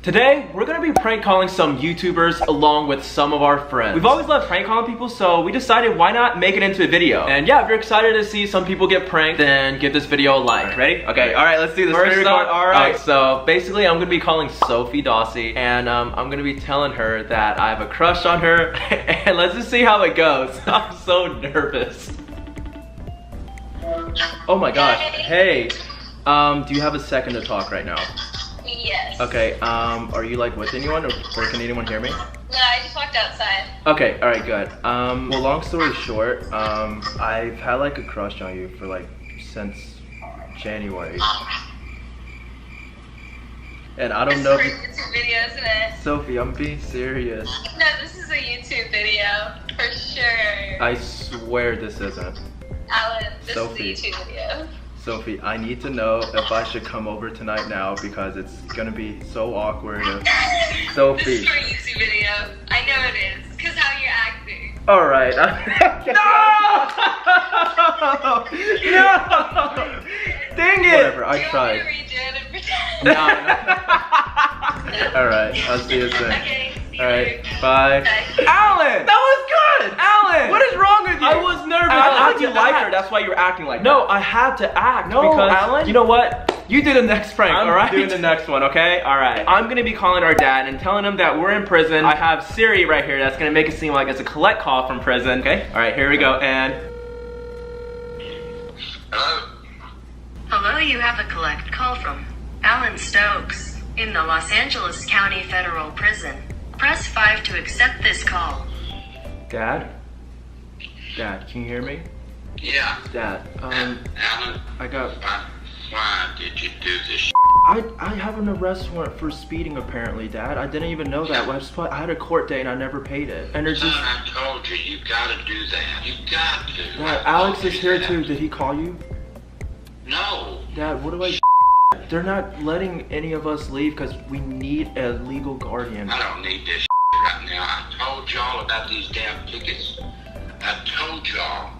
Today, we're gonna be prank calling some YouTubers along with some of our friends. We've always loved prank calling people, so we decided why not make it into a video. And yeah, if you're excited to see some people get pranked, then give this video a like. Ready? Okay, alright, let's do this. First up, alright, so basically I'm gonna be calling Sophie Dawsey, and I'm gonna be telling her that I have a crush on her, and let's just see how it goes. I'm so nervous. Oh my gosh, hey, do you have a second to talk right now? Yes. Okay, are you like with anyone or can anyone hear me? No, I just walked outside. Okay, alright, good. Well, long story short, I've had like a crush on you for like since January. And I don't know if This is for a YouTube video, isn't it? Sophie, I'm being serious. No, this is a YouTube video, for sure. I swear this isn't. Alan, this Sophie. is a YouTube video. Sophie, I need to know if I should come over tonight now because it's gonna be so awkward if... Sophie. This is for a YouTube video. I know it is, because how you're acting. Alright. No! No! Dang it! Whatever, I tried. Do you want me to read you and pretend? No. Alright, I'll see you soon. Okay, see you Alright, later. bye. Bye. Alan! That was good! Alan! What is wrong with you? I was nervous. I thought you liked her. her. That's why you were acting like No, that. I had to act. No, because, Alan. you know what? You do the next prank, I'm alright? doing the next one, okay? Alright. I'm gonna be calling our dad and telling him that we're in prison. I have Siri right here that's gonna make it seem like it's a collect call from prison. Okay? Alright, here we go. And Hello? Hello, you have a collect call from Alan Stokes in the Los Angeles County Federal Prison. Press 5 to accept this call. Dad? Dad, can you hear me? Yeah. Dad, Alan, I got... why did you do this I have an arrest warrant for speeding apparently, Dad. I didn't even know that. I had a court date and I never paid it. And they're Son, just... I told you, you gotta do that. You got to. Dad, I Alex told is you here that. too. Did he call you? No. Dad, what do I... They're not letting any of us leave because we need a legal guardian. I don't need this right now. I told y'all about these damn tickets. I told y'all.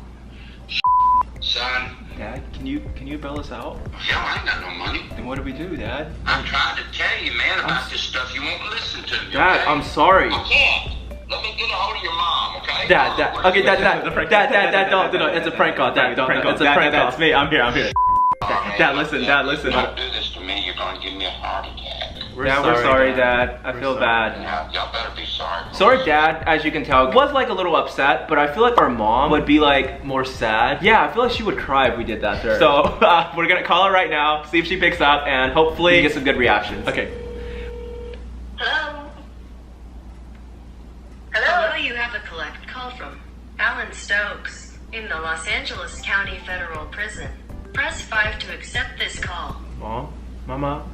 Son, Dad, can you bail us out? hell, I ain't got no money. Then what do we do, Dad? I'm trying to tell you, man, about this stuff. You won't listen to me, Dad, okay? I'm sorry. I can't. Let me get a hold of your mom, okay? Dad, okay, Dad, don't, it's a prank call, Dad, It's a prank call. it's a prank call. It's me, I'm here. Dad, listen. If you don't do this to me, you're gonna give me a heart attack. We're sorry, Dad. I feel bad. Now, y'all better be sorry. Sorry, Dad, as you can tell, was like a little upset, but I feel like our mom would be like more sad. Yeah, I feel like she would cry if we did that to her. So, we're gonna call her right now, see if she picks up, and hopefully get some good reactions. Okay. Hello? Hello, you have a collect call from Alan Stokes in the Los Angeles County Federal Prison. Press 5 to accept this call. Mom? Mama?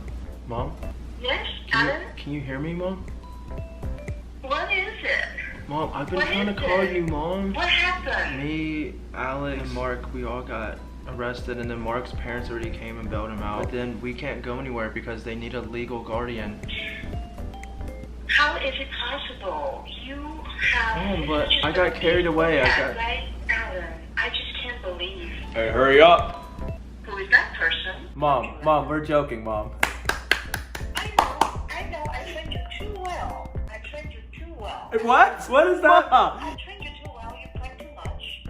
Mom? Yes, Alan? Can you hear me, Mom? What is it? Mom, I've been What trying to is call it? you, Mom. What happened? Me, Alex, and Mark, we all got arrested, and then Mark's parents already came and bailed him out. But then we can't go anywhere because they need a legal guardian. How is it possible? You have... Mom, but I got carried away. Right, Alan, I just can't believe. Hey, hurry up. Who is that person? Mom, we're joking, Mom. I know, I trained you too well. I trained you too well. What? What is that? I trained you too well, you play too much.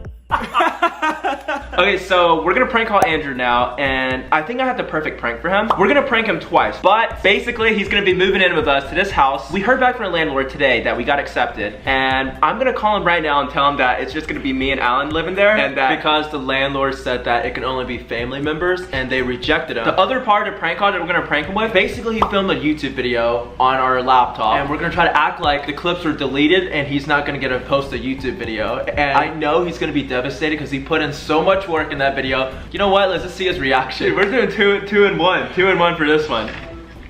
Okay, so we're gonna prank call Andrew now, and I think I have the perfect prank for him. We're gonna prank him twice, but basically he's gonna be moving in with us to this house. We heard back from the landlord today that we got accepted, and I'm gonna call him right now and tell him that it's just gonna be me and Alan living there, and that because the landlord said that it can only be family members, and they rejected him. The other part of prank call that we're gonna prank him with, basically he filmed a YouTube video on our laptop, and we're gonna try to act like the clips were deleted, and he's not gonna get to post a YouTube video, and I know he's gonna be devastated because he put in so much work in that video. You know what? Let's just see his reaction. Dude, we're doing two and one for this one.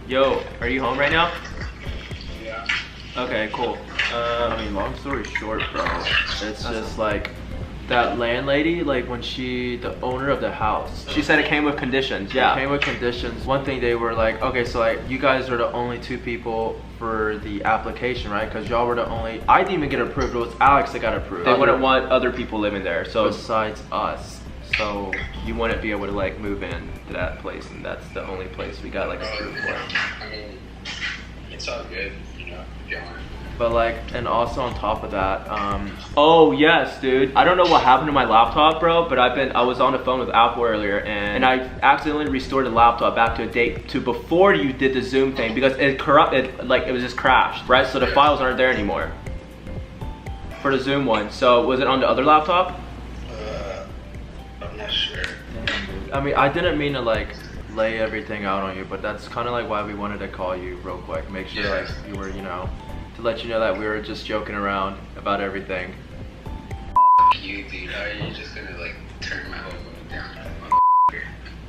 Yo, are you home right now? Yeah. Okay, cool. I mean, long story short, bro, it's just like that landlady, like when the owner of the house, she said it came with conditions. Yeah, it came with conditions. One thing they were like, okay, so like you guys are the only two people for the application, right? Because y'all were the only, I didn't even get approved, it was Alex that got approved. They wouldn't want other people living there, so besides us. So you wouldn't be able to like move in to that place, and that's the only place we got like approved for. I mean, it's It's all good, you know, going. But like, and also on top of that, oh yes, dude. I don't know what happened to my laptop, bro, but I was on the phone with Apple earlier, and I accidentally restored the laptop back to a date to before you did the Zoom thing because it was just crashed, right? So the files aren't there anymore for the Zoom one. So was it on the other laptop? I'm not sure. I mean, I didn't mean to like lay everything out on you, but that's kind of like why we wanted to call you real quick, make sure like you were, you know, to let you know that we were just joking around about everything. You, dude, how are you just gonna like turn my whole mood down?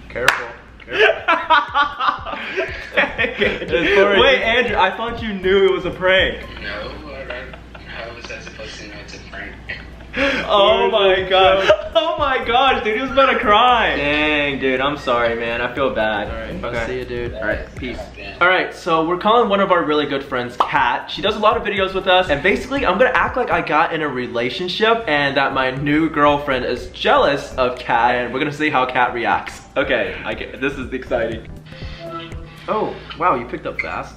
Careful. Wait, Andrew, I thought you knew it was a prank. No, how was I supposed to know it's a prank? Oh my god. Oh my gosh, dude, he was about to cry. Dang, dude, I'm sorry, man. I feel bad. Alright, Okay. I'll see you, dude. Alright, peace. Alright, so we're calling one of our really good friends, Kat. She does a lot of videos with us, and basically I'm gonna act like I got in a relationship and that my new girlfriend is jealous of Kat, and we're gonna see how Kat reacts. Okay, this is exciting. Oh, wow, you picked up fast.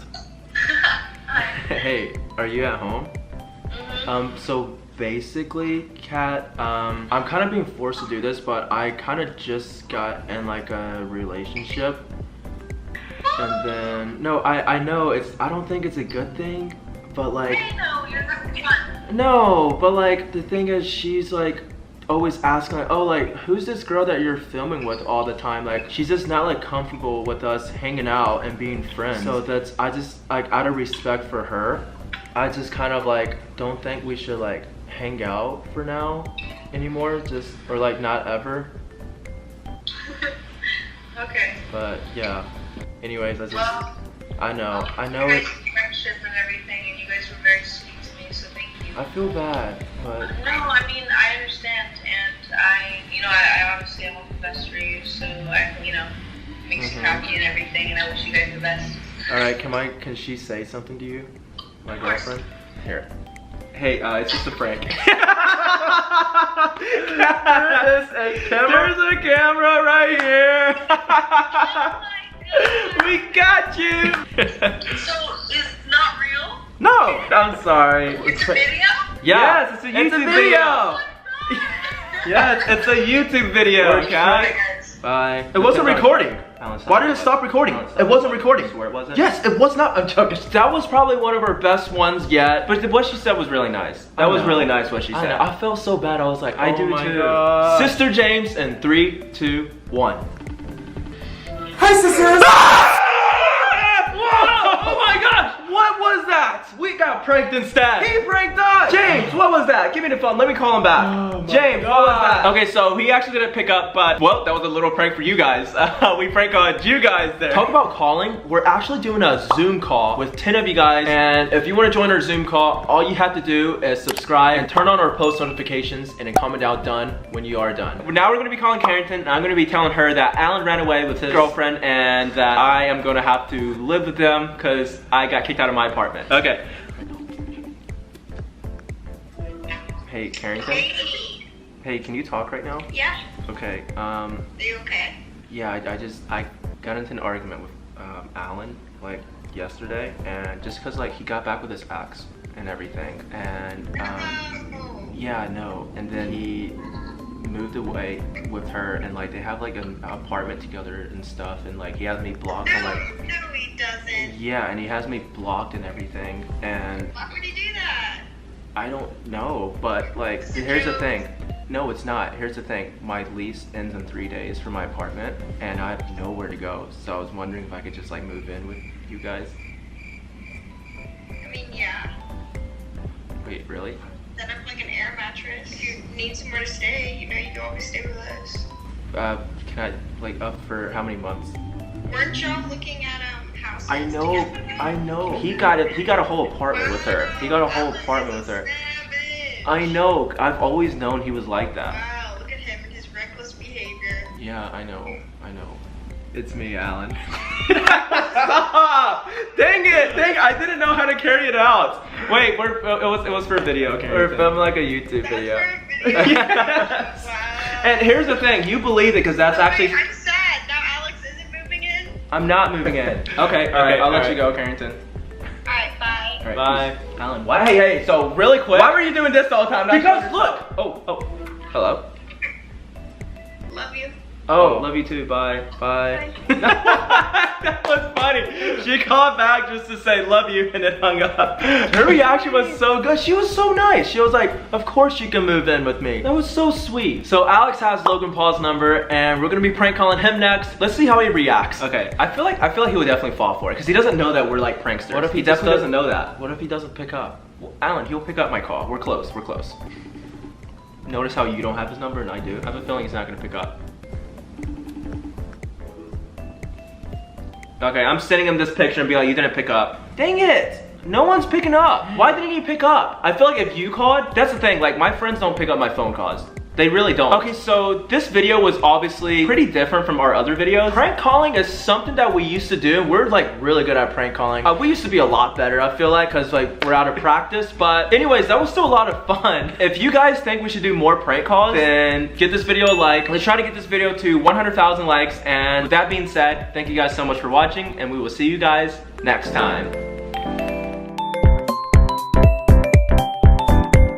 Hey, are you at home? So basically, Kat, I'm kind of being forced to do this, but I kind of just got in like a relationship. And then, no, I know I don't think it's a good thing, but like, I know, you're not fun. no, but like, the thing is, she's like, always asking like, oh, like, who's this girl that you're filming with all the time? Like, she's just not like comfortable with us hanging out and being friends. So that's, I just, like, out of respect for her, I just kind of like, don't think we should like hang out for now anymore, just, or like not ever. Okay. But yeah, anyways, Well, I know you guys' it's, friendship and everything, and you guys were very sweet to me, so thank you. I feel bad, but No, I mean, I understand, and I obviously I want the best for you, so I, makes you happy and everything, and I wish you guys the best. alright, can she say something to you? My Of course. girlfriend? Here. Hey, it's just a prank. There's a camera right here. Oh my We got you. god! So, it's not real? No, I'm sorry. It's a video? Yes, it's a YouTube video. Yes, it's a YouTube video, Bye, Kat. guys. Bye. It wasn't recording. Why did it stop recording? It wasn't recording. Swear it wasn't? Yes, it was not. I'm joking. That was probably one of her best ones yet. But what she said was really nice. That was really nice what she said. I felt so bad. I was like, I do my too. God. Sister James in 3, 2, 1. Hi, sisters! Oh my gosh! What was that? We got pranked instead. He pranked us! James, what was that? Give me the phone. Let me call him back. Oh my James, what was that? God. Okay, so he actually didn't pick up, but well, that was a little prank for you guys. We prank on you guys there. Talk about calling. We're actually doing a Zoom call with 10 of you guys, and if you want to join our Zoom call, all you have to do is subscribe and turn on our post notifications, and then comment down done when you are done. Now we're gonna be calling Carrington, and I'm gonna be telling her that Alan ran away with his girlfriend, and that I am gonna have to live with them because I got kicked out of my apartment. Okay. Hey, Carrington. Hey. Hey, can you talk right now? Yeah. Okay. Are you okay? Yeah, I got into an argument with Alan like yesterday, and just cause like he got back with his ex and everything, and yeah, no, and then he moved away with her, and like they have like an apartment together and stuff, and like he has me blocked on like, No, he doesn't. yeah, and he has me blocked and everything, and Why would he do that? I don't know, but like, here's the thing. No, it's not. Here's the thing. My lease ends in 3 days for my apartment, and I have nowhere to go. So I was wondering if I could just like move in with you guys. I mean, yeah. Wait, really? Set up like an air mattress. If you need somewhere to stay, you can always stay with us. Can I like up for how many months? Weren't y'all looking at houses? I know, together? I know. He got a whole apartment with her. He got a whole apartment with her. Savage. I know. I've always known he was like that. Wow, look at him and his reckless behavior. Yeah, I know. It's me, Alan. Stop! Dang it! I didn't know how to carry it out. Wait, it was for a video. We're filming like a YouTube video. Yes. Wow. And here's the thing, you believe it because that's actually. Wait, I'm sad. Now Alex isn't moving in. I'm not moving in. Okay, alright, I'll let you go, Carrington. Alright, Bye. All right, Bye. peace. Alan, why? Hey, so really quick. Why were you doing this all the time? Because look. Oh. Hello. Love you. Oh, love you too. Bye. Bye. That was funny. She called back just to say love you and then hung up. Her reaction was so good. She was so nice. She was like, of course you can move in with me. That was so sweet. So Alex has Logan Paul's number and we're gonna be prank calling him next. Let's see how he reacts. Okay. I feel like he would definitely fall for it because he doesn't know that we're like pranksters. What if he definitely just doesn't know that? What if he doesn't pick up? Well, Alan, he'll pick up my call. We're close. We're close. Notice how you don't have his number and I do. I have a feeling he's not gonna pick up. Okay, I'm sending him this picture and be like, you didn't pick up. Dang it! No one's picking up. Why didn't he pick up? I feel like if you called, that's the thing, like my friends don't pick up my phone calls. They really don't. Okay, so this video was obviously pretty different from our other videos. Prank calling is something that we used to do. We're like really good at prank calling. We used to be a lot better, I feel like, because like we're out of practice. But anyways, that was still a lot of fun. If you guys think we should do more prank calls, then give this video a like. Let's try to get this video to 100,000 likes. And with that being said, thank you guys so much for watching, and we will see you guys next time.